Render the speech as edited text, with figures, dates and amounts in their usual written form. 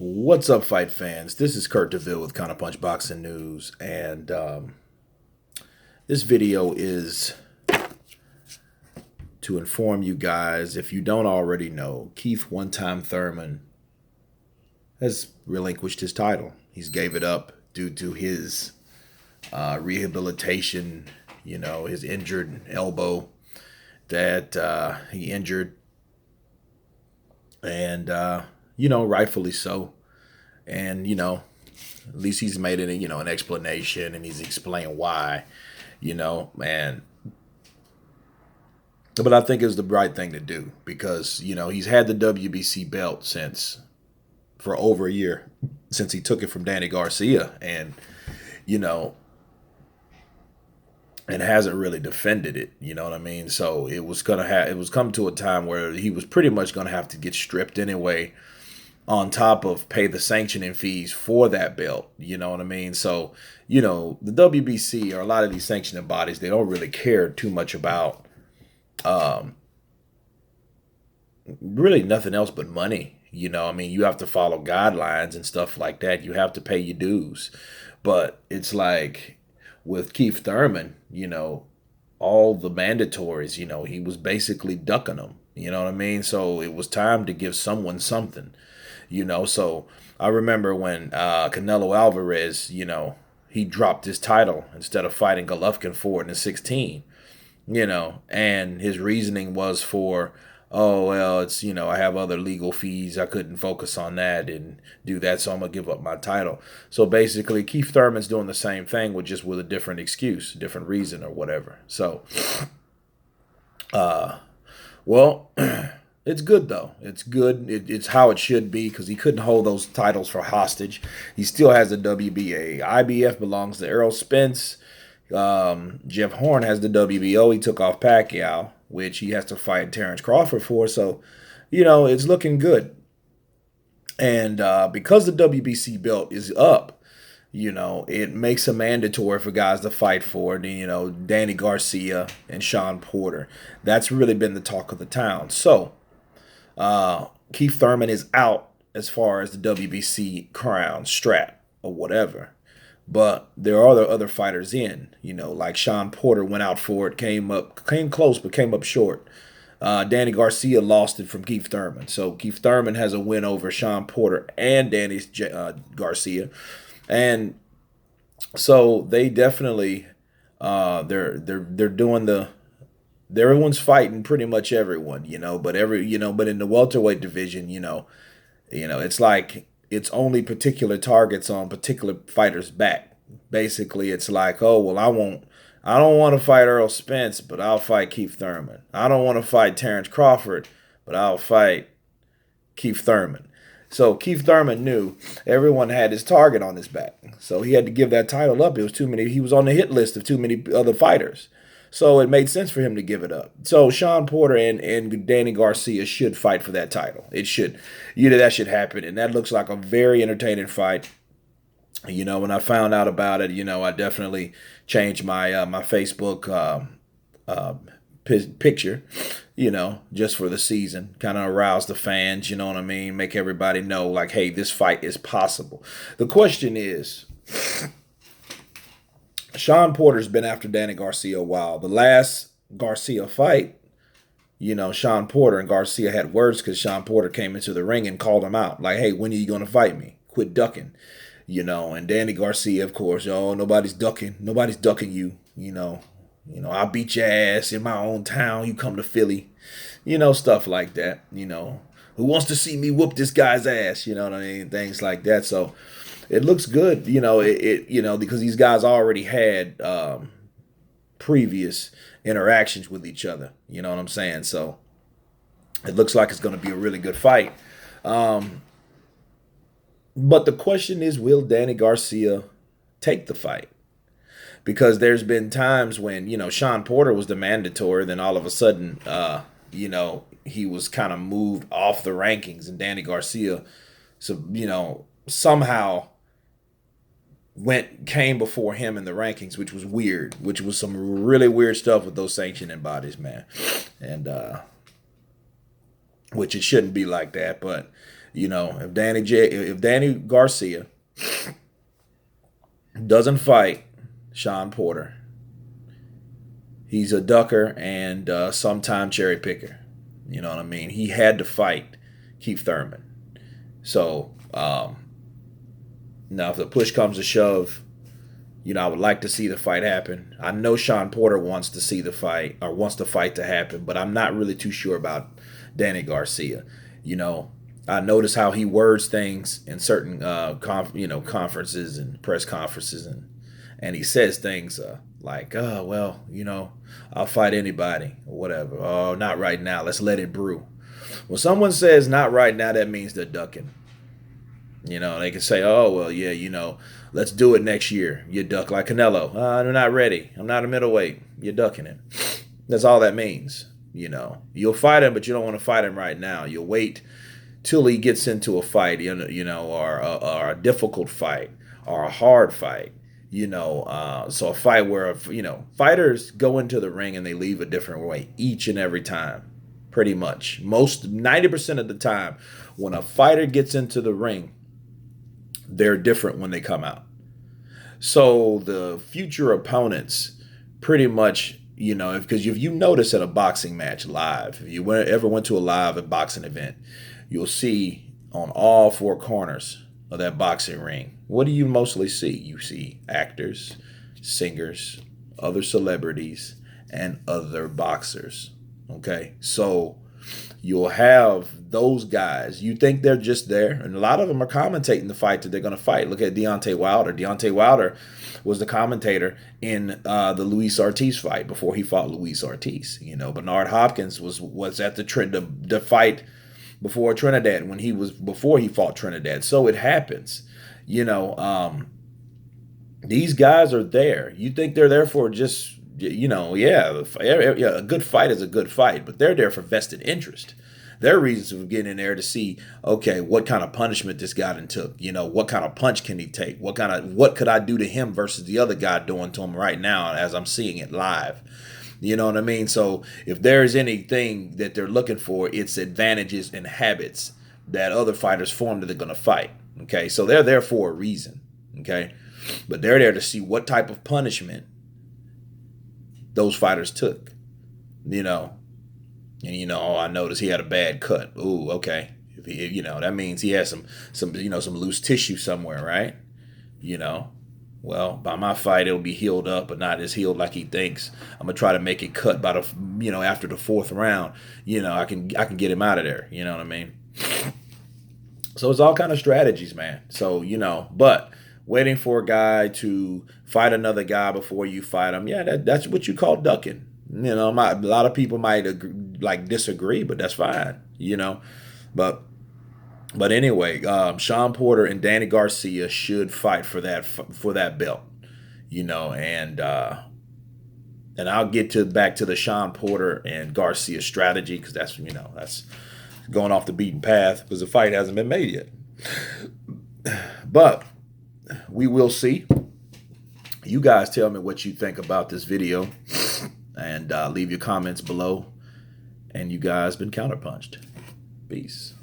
What's up, fight fans? This is Kurt DeVille with Counterpunch Boxing News, and this video is to inform you guys, if you don't already know, Keith "One Time" Thurman has relinquished his title. He's gave it up due to his rehabilitation, his injured elbow that he injured, and rightfully so. And at least he's made it, an explanation, and he's explained why, and but I think it's the right thing to do because he's had the WBC belt for over a year since he took it from Danny Garcia, and you know and hasn't really defended it. You know what I mean? So it was come to a time where he was pretty much gonna have to get stripped anyway, on top of pay the sanctioning fees for that belt. You know what I mean? So, the WBC or a lot of these sanctioning bodies, they don't really care too much about really nothing else but money. You have to follow guidelines and stuff like that. You have to pay your dues. But it's like with Keith Thurman, all the mandatories, he was basically ducking them. You know what I mean? So it was time to give someone something. So I remember when Canelo Alvarez, he dropped his title instead of fighting Golovkin for it in 16, and his reasoning was for, oh, well, it's, I have other legal fees. I couldn't focus on that and do that, so I'm going to give up my title. So basically, Keith Thurman's doing the same thing with a different excuse, different reason or whatever. So, well, it's good, though. It's good. It's how it should be because he couldn't hold those titles for hostage. He still has the WBA. IBF belongs to Errol Spence. Jeff Horn has the WBO. He took off Pacquiao, which he has to fight Terrence Crawford for. So, it's looking good. And because the WBC belt is up, it makes it mandatory for guys to fight for it. Danny Garcia and Shawn Porter. That's really been the talk of the town. So, Keith Thurman is out as far as the WBC crown, strap, or whatever. But there are other fighters in, like Shawn Porter went out for it, came close, but came up short. Danny Garcia lost it from Keith Thurman. So Keith Thurman has a win over Shawn Porter and Danny Garcia. And so they definitely, they're doing everyone's fighting pretty much everyone, but but in the welterweight division, it's like it's only particular targets on particular fighters' back. Basically, it's like, oh, well, I don't want to fight Errol Spence, but I'll fight Keith Thurman. I don't want to fight Terrence Crawford, but I'll fight Keith Thurman. So Keith Thurman knew everyone had his target on his back. So he had to give that title up. It was too many. He was on the hit list of too many other fighters. So it made sense for him to give it up. So Shawn Porter and Danny Garcia should fight for that title. It should. That should happen. And that looks like a very entertaining fight. When I found out about it, I definitely changed my my Facebook picture, just for the season. Kind of arouse the fans, you know what I mean? Make everybody know, like, hey, this fight is possible. The question is, Shawn Porter's been after Danny Garcia a while. The last Garcia fight, Shawn Porter and Garcia had words because Shawn Porter came into the ring and called him out. Like, hey, when are you going to fight me? Quit ducking. And Danny Garcia, of course, nobody's ducking. Nobody's ducking you, I'll beat your ass in my own town. You come to Philly, stuff like that, Who wants to see me whoop this guy's ass? You know what I mean? Things like that. So it looks good, because these guys already had previous interactions with each other. You know what I'm saying? So it looks like it's going to be a really good fight. But the question is, will Danny Garcia take the fight? Because there's been times when, Shawn Porter was the mandatory, then all of a sudden, he was kind of moved off the rankings, and Danny Garcia, somehow came before him in the rankings, which was weird, which was some really weird stuff with those sanctioning bodies, man. And which it shouldn't be like that, but You know, if Danny Garcia doesn't fight Shawn Porter, he's a ducker and sometime cherry picker. You know what I mean? He had to fight Keith Thurman. So now, if the push comes to shove, you know, I would like to see the fight happen. I know Shawn Porter wants to see the fight or wants the fight to happen, but I'm not really too sure about Danny Garcia. You know, I notice how he words things in certain conferences and press conferences, and he says things like, "Oh, well, you know, I'll fight anybody or whatever. Oh, not right now. Let's let it brew." When someone says "not right now," that means they're ducking. You know, they can say, "Oh, well, yeah, you know, let's do it next year." You duck like Canelo. I'm not ready. I'm not a middleweight. You're ducking him. That's all that means. You know, you'll fight him, but you don't want to fight him right now. You'll wait till he gets into a fight, or a difficult fight or a hard fight. So a fight where, fighters go into the ring and they leave a different way each and every time. Pretty much. 90% of the time, when a fighter gets into the ring, they're different when they come out. So the future opponents pretty much, because if you notice at a boxing match live, if you ever went to a live boxing event, you'll see on all four corners of that boxing ring, what do you mostly see? You see actors, singers, other celebrities, and other boxers. Okay, so you'll have those guys. You think they're just there, and a lot of them are commentating the fight that they're going to fight. Look at Deontay Wilder. Deontay Wilder was the commentator in the Luis Ortiz fight before he fought Luis Ortiz. Bernard Hopkins was at the fight before Trinidad before he fought Trinidad. So it happens. These guys are there. You think they're there for just, a good fight is a good fight, but they're there for vested interest. Their reasons for getting in there to see, okay, what kind of punishment this guy took. What kind of punch can he take? What could I do to him versus the other guy doing to him right now as I'm seeing it live? You know what I mean? So if there's anything that they're looking for, it's advantages and habits that other fighters form that they're going to fight. Okay, so they're there for a reason. Okay, but they're there to see what type of punishment those fighters took. I noticed he had a bad cut. Ooh, okay. If he, that means he has some loose tissue somewhere, right? Well, by my fight, it'll be healed up, but not as healed like he thinks. I'm gonna try to make it cut by after the fourth round. I can get him out of there. You know what I mean? So it's all kind of strategies, man. So but waiting for a guy to fight another guy before you fight him, yeah, that's what you call ducking. A lot of people might disagree, but that's fine. But anyway, Shawn Porter and Danny Garcia should fight for that belt, and I'll get back to the Shawn Porter and Garcia strategy, because that's going off the beaten path because the fight hasn't been made yet. But we will see. You guys tell me what you think about this video, and leave your comments below. And you guys been counterpunched. Peace.